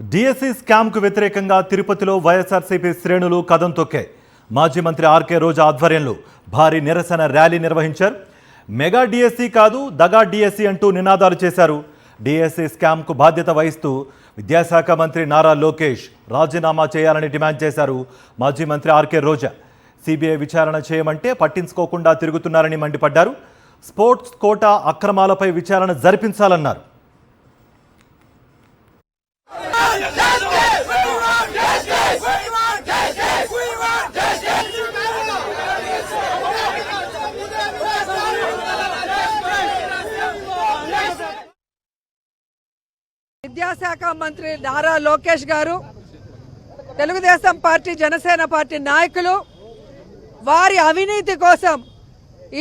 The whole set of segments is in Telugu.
డిఎస్సి స్కామ్ కు వ్యతిరేకంగా తిరుపతిలో వైఎస్ఆర్సీపీ శ్రేణులు కదం తొక్కాయి. మాజీ మంత్రి ఆర్కే రోజా ఆధ్వర్యంలో భారీ నిరసన ర్యాలీ నిర్వహించారు. మెగా డిఎస్సి కాదు దగా డిఎస్సి అంటూ నినాదాలు చేశారు. డిఎస్సి స్కామ్ కు బాధ్యత వహిస్తూ విద్యాశాఖ మంత్రి నారా లోకేష్ రాజీనామా చేయాలని డిమాండ్ చేశారు. మాజీ మంత్రి ఆర్కే రోజా సిబిఐ విచారణ చేయమంటే పట్టించుకోకుండా తిరుగుతున్నారని మండిపడ్డారు. స్పోర్ట్స్ కోటా అక్రమాలపై విచారణ జరిపించాలన్నారు. విద్యాశాఖ మంత్రి నారా లోకేష్ గారు, తెలుగుదేశం పార్టీ, జనసేన పార్టీ నాయకులు వారి అవినీతి కోసం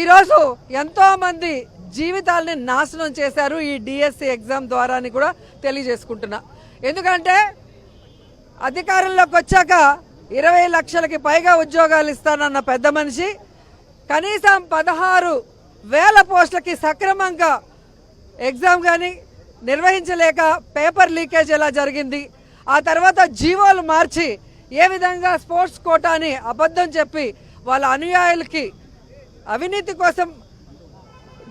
ఈరోజు ఎంతో మంది జీవితాలని నాశనం చేశారు ఈ డిఎస్సి ఎగ్జామ్ ద్వారా అని కూడా తెలియజేసుకుంటున్నా. ఎందుకంటే అధికారంలోకి వచ్చాక 20 లక్షలకి పైగా ఉద్యోగాలు ఇస్తానన్న పెద్ద మనిషి కనీసం 16,000 పోస్టులకి సక్రమంగా ఎగ్జామ్ కానీ నిర్వహించలేక పేపర్ లీకేజ్ ఎలా జరిగింది, ఆ తర్వాత జీవోలు మార్చి ఏ విధంగా స్పోర్ట్స్ కోటాని అబద్ధం చెప్పి వాళ్ళ అనుయాయులకి అవినీతి కోసం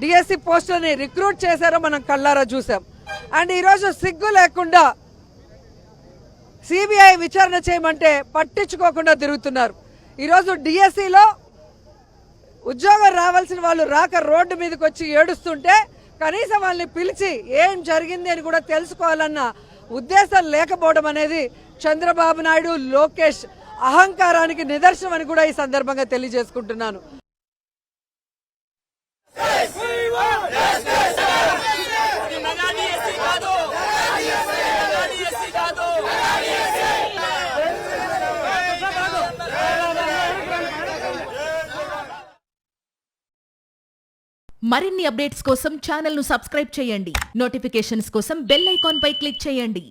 డిఎస్సి పోస్టులని రిక్రూట్ చేశారో మనం కళ్ళారా చూసాం. అండ్ ఈరోజు సిగ్గు లేకుండా సిబిఐ విచారణ చేయమంటే పట్టించుకోకుండా తిరుగుతున్నారు. ఈరోజు డిఎస్సిలో ఉద్యోగం రావాల్సిన వాళ్ళు రాక రోడ్డు మీదకి వచ్చి ఏడుస్తుంటే కనీసం వాళ్ళని పిలిచి ఏం జరిగింది అని కూడా తెలుసుకోవాలన్న ఉద్దేశం లేకపోవడం అనేది చంద్రబాబు నాయుడు, లోకేష్ అహంకారానికి నిదర్శనం అని కూడా ఈ సందర్భంగా తెలియజేసుకుంటున్నాను. మరిన్ని అప్డేట్స్ కోసం ఛానల్ ను సబ్స్క్రైబ్ చేయండి. నోటిఫికేషన్స్ కోసం బెల్ ఐకాన్ పై క్లిక్ చేయండి.